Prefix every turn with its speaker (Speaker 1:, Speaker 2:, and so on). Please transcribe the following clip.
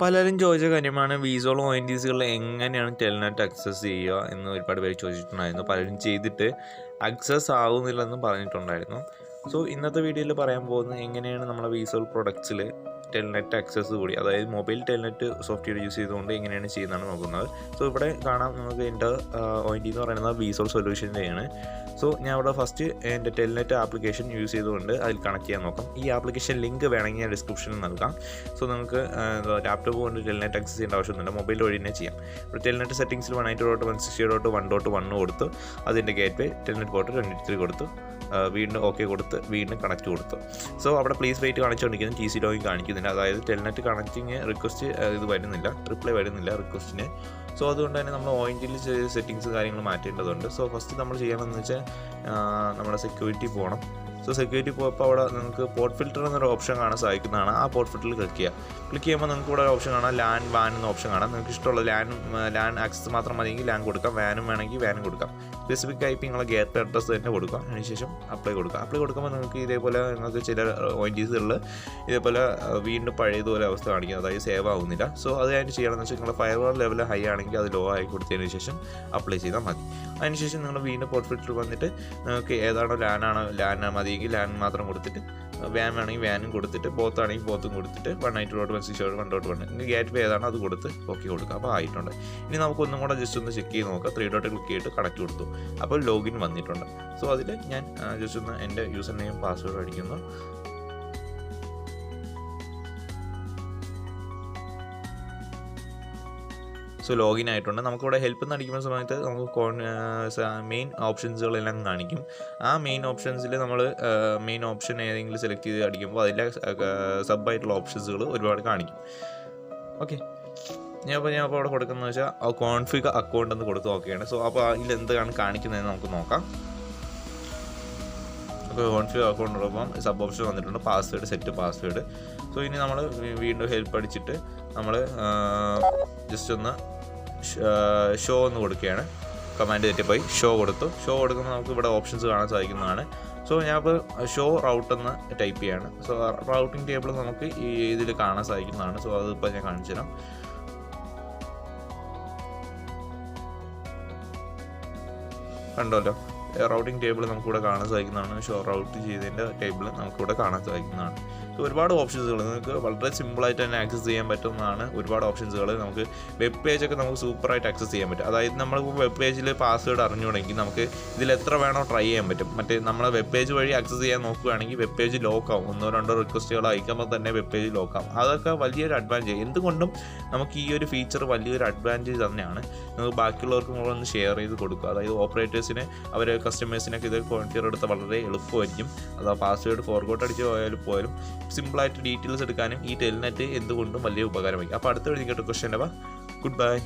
Speaker 1: പലരും ചോദിച്ച കാര്യമാണ് Vsol ONTsകളിൽ എങ്ങനെയാണ് ടെൽനെറ്റ് ആക്സസ് ചെയ്യുക എന്ന് ഒരുപാട് പേര് ചോദിച്ചിട്ടുണ്ടായിരുന്നു. പലരും ചെയ്തിട്ട് ആക്സസ് ആവുന്നില്ലെന്ന് പറഞ്ഞിട്ടുണ്ടായിരുന്നു. സോ ഇന്നത്തെ വീഡിയോയിൽ പറയാൻ പോകുന്നത് എങ്ങനെയാണ് നമ്മളെ Vsol പ്രൊഡക്ട്സിൽ ടെൽനെറ്റ് ആക്സസ് കൂടി, അതായത് മൊബൈൽ ടെൽനെറ്റ് സോഫ്റ്റ്വെയർ യൂസ് ചെയ്തുകൊണ്ട് എങ്ങനെയാണ് ചെയ്യുന്നതാണ് നോക്കുന്നത്. സോ ഇവിടെ കാണാം നമുക്ക് എൻ്റെ ONT എന്ന് പറയുന്നത് Vsol സൊല്യൂഷൻ്റെയാണ്. സോ ഞാൻ ഇവിടെ ഫസ്റ്റ് എൻ്റെ ടെൽനെറ്റ് ആപ്ലിക്കേഷൻ യൂസ് ചെയ്തുകൊണ്ട് അതിൽ കണക്ട് ചെയ്യാൻ നോക്കാം. ഈ ആപ്ലിക്കേഷൻ ലിങ്ക് വേണമെങ്കിൽ ഞാൻ ഡിസ്ക്രിപ്ഷനിൽ നൽകാം. സോ നിങ്ങൾക്ക് ലാപ്ടോപ്പ് കൊണ്ട് ടെൽനെറ്റ് ആക്സസ് ചെയ്യേണ്ട ആവശ്യമൊന്നുമില്ല, മൊബൈൽ വഴി തന്നെ ചെയ്യാം. ഇപ്പോൾ ടെൽനെറ്റ് സെറ്റിംഗ്സിൽ 192.168.1.1 കൊടുത്തു, അതിൻ്റെ ഗേറ്റ് വേ ടെൽനെറ്റ് പോർട്ട് 23 കൊടുത്തു, വീണ്ടും ഓക്കെ കൊടുത്ത് വീണ്ടും കണക്ട് കൊടുത്തു. സോ അവിടെ പ്ലീസ് വെയിറ്റ് കാണിച്ചുകൊണ്ടിരിക്കുന്നു, TC ലോഗിൻ കാണിക്കുന്നില്ല, അതായത് ടെൽനെറ്റ് കണക്റ്റിങ് റിക്വസ്റ്റ് ഇത് വരുന്നില്ല, റിപ്ലൈ വരുന്നില്ല റിക്വസ്റ്റിന്. സോ അതുകൊണ്ട് തന്നെ നമ്മൾ ONTയിൽ ചെറിയ സെറ്റിങ്സ് കാര്യങ്ങൾ മാറ്റേണ്ടതുണ്ട്. സോ ഫസ്റ്റ് നമ്മൾ ചെയ്യണമെന്ന് വെച്ചാൽ നമ്മുടെ സെക്യൂരിറ്റി പോകണം. സോ സെക്യൂരിറ്റി പോയപ്പോൾ അവിടെ നിങ്ങൾക്ക് പോർട്ട് ഫിൽറ്റർ എന്നൊരു ഓപ്ഷൻ കാണാൻ സാധിക്കുന്നതാണ്. ആ പോർട്ട് ഫിൽറ്ററിൽ ക്ലിക്ക് ചെയ്യുമ്പോൾ നിങ്ങൾക്ക് ഇവിടെ ഒരു ഓപ്ഷൻ കാണാം, ലാൻ വാൻ എന്ന ഓപ്ഷൻ കാണാം. നിങ്ങൾക്ക് ഇഷ്ടമുള്ള ലാൻ ആക്സസ് മാത്രം മതിയെങ്കിൽ ലാൻ കൊടുക്കാം, വാനും വേണമെങ്കിൽ വാനും കൊടുക്കാം. സ്പെസിഫിക് ആയിട്ട് നിങ്ങളെ ഗേറ്റ് അഡ്രസ് തന്നെ കൊടുക്കാം. അതിനുശേഷം അപ്ലൈ കൊടുക്കുമ്പോൾ നിങ്ങൾക്ക് ഇതേപോലെ നിങ്ങൾക്ക് ചില ONTsകളിൽ ഇതേപോലെ വീണ്ടും പഴയതുപോലെ അവസ്ഥ കാണിക്കുന്നത്, അതായത് സേവ് ആവുന്നില്ല. സോ അത് കഴിഞ്ഞ് ചെയ്യണമെന്ന് വെച്ചാൽ നിങ്ങളുടെ ഫയർവാൾ ലെവൽ ഹൈ ആണെങ്കിൽ അത് ലോ ആയി കൊടുത്തതിന് ശേഷം അപ്ലൈ ചെയ്താൽ മതി. അതിനുശേഷം നിങ്ങൾ വീണ്ടും പോർട്ട് ഫിൽറ്റർ വന്നിട്ട് നിങ്ങൾക്ക് ഏതാണോ ലാൻ മതിയെങ്കിൽ ലാൻ മാത്രം കൊടുത്തിട്ട്, വാൻ വേണമെങ്കിൽ വാനും കൊടുത്തിട്ട്, ബോത്ത് ആണെങ്കിൽ ബോത്തും കൊടുത്തിട്ട് 192.168.1.1 നിങ്ങൾക്ക് ഗേറ്റ് വേ ഏതാണോ അത് കൊടുത്ത് ഓക്കെ കൊടുക്കുക. അപ്പോൾ ആയിട്ടുണ്ട്. ഇനി നമുക്ക് ഒന്നും കൂടെ ജസ്റ്റ് ഒന്ന് ചെക്ക് ചെയ്ത് നോക്കാം. 3 ഡോട്ട് ക്ലിക്ക് ചെയ്തിട്ട് കണക്ട് കൊടുത്തു, അപ്പോൾ ലോഗിൻ വന്നിട്ടുണ്ട്. സോ അതിൽ ഞാൻ ജസ്റ്റ് ഒന്ന് എൻ്റെ യൂസർ നെയിം പാസ്വേഡ് അടിക്കുന്നു. സോ ലോഗിൻ ആയിട്ടുണ്ട്. നമുക്കിവിടെ ഹെൽപ്പ് എന്ന് അടിക്കുന്ന സമയത്ത് നമുക്ക് മെയിൻ ഓപ്ഷൻസുകളെല്ലാം കാണിക്കും. ആ മെയിൻ ഓപ്ഷൻസിൽ നമ്മൾ മെയിൻ ഓപ്ഷൻ ഏതെങ്കിലും സെലക്ട് ചെയ്ത് അടിക്കുമ്പോൾ അതിലെ സബായിട്ടുള്ള ഓപ്ഷൻസുകൾ ഒരുപാട് കാണിക്കും. ഓക്കെ, ഞാൻ അപ്പോൾ അവിടെ കൊടുക്കുന്നത് വെച്ചാൽ കോൺഫിഗ് അക്കൗണ്ട് എന്ന് കൊടുത്ത് ഓക്കെയാണ്. സോ അപ്പോൾ അതിൽ എന്താണ് കാണിക്കുന്നതെന്ന് നമുക്ക് നോക്കാം. അപ്പോൾ കോൺഫിഗ് അക്കൗണ്ട് ഉള്ളപ്പം സബ് ഓപ്ഷൻ വന്നിട്ടുണ്ട്, പാസ്വേഡ്, സെറ്റ് പാസ്വേഡ്. സോ ഇനി നമ്മൾ വീണ്ടും ഹെൽപ്പ് അടിച്ചിട്ട് നമ്മൾ ജസ്റ്റ് ഒന്ന് ഷോ എന്ന് കൊടുക്കുകയാണ്. കമാൻഡ് തെറ്റിപ്പോയി, ഷോ കൊടുക്കുമ്പോൾ നമുക്ക് ഇവിടെ ഓപ്ഷൻസ് കാണാൻ സാധിക്കുന്നതാണ്. സോ ഞാനിപ്പോൾ ഷോ റൗട്ട് എന്ന് ടൈപ്പ് ചെയ്യാണ്. സോ റൗട്ടിംഗ് ടേബിൾ നമുക്ക് ഈ ഇതിൽ കാണാൻ സാധിക്കുന്നതാണ്. സോ അതിപ്പോൾ ഞാൻ കാണിച്ചു തരാം. കണ്ടല്ലോ, റൗട്ടിംഗ് ടേബിൾ നമുക്കിവിടെ കാണാൻ സാധിക്കുന്നതാണ്. ഷോ റൗട്ട് ചെയ്തതിൻ്റെ ടേബിൾ നമുക്കിവിടെ കാണാൻ സാധിക്കുന്നതാണ്. സോ ഒരുപാട് ഓപ്ഷൻസുകൾ നിങ്ങൾക്ക് വളരെ സിമ്പിളായിട്ട് തന്നെ ആക്സസ് ചെയ്യാൻ പറ്റുന്നതാണ്. ഒരുപാട് ഓപ്ഷൻസുകൾ നമുക്ക് വെബ് പേജൊക്കെ നമുക്ക് സൂപ്പറായിട്ട് ആക്സസ് ചെയ്യാൻ പറ്റും. അതായത് നമ്മൾ വെബ് പേജിൽ പാസ്വേഡ് അറിഞ്ഞുകൊണ്ടെങ്കിൽ നമുക്ക് ഇതിൽ എത്ര വേണോ ട്രൈ ചെയ്യാൻ പറ്റും. മറ്റേ നമ്മൾ വെബ് പേജ് വഴി ആക്സസ് ചെയ്യാൻ നോക്കുകയാണെങ്കിൽ വെബ് പേജ് ലോക്കാവും. 1-2 റിക്വസ്റ്റുകൾ അയക്കുമ്പോൾ തന്നെ വെബ് പേജ് ലോക്കാവും. അതൊക്കെ വലിയൊരു അഡ്വാൻറ്റേജ്. എന്തുകൊണ്ടും നമുക്ക് ഈ ഒരു ഫീച്ചർ വലിയൊരു അഡ്വാൻറ്റേജ് തന്നെയാണ്. നമുക്ക് ബാക്കിയുള്ളവർക്കും കൂടെ ഒന്ന് ഷെയർ ചെയ്ത് കൊടുക്കുക. അതായത് ഓപ്പറേറ്റേഴ്സിന് അവർ കസ്റ്റമേഴ്സിനൊക്കെ ഇത് കോൺഫിഗർ എടുത്താൽ വളരെ എളുപ്പമായിരിക്കും. അതാ പാസ്വേഡ് ഫോർഗോട്ട് അടിച്ച് പോയാലും സിമ്പിളായിട്ട് ഡീറ്റെയിൽസ് എടുക്കാനും ഈ ടെൽനെറ്റ് എന്തുകൊണ്ടും വലിയ ഉപകാരമായിരിക്കും. അപ്പോൾ അടുത്ത വീഡിയോ ക്വസ്റ്റ്യൻ ഗുഡ് ബൈ.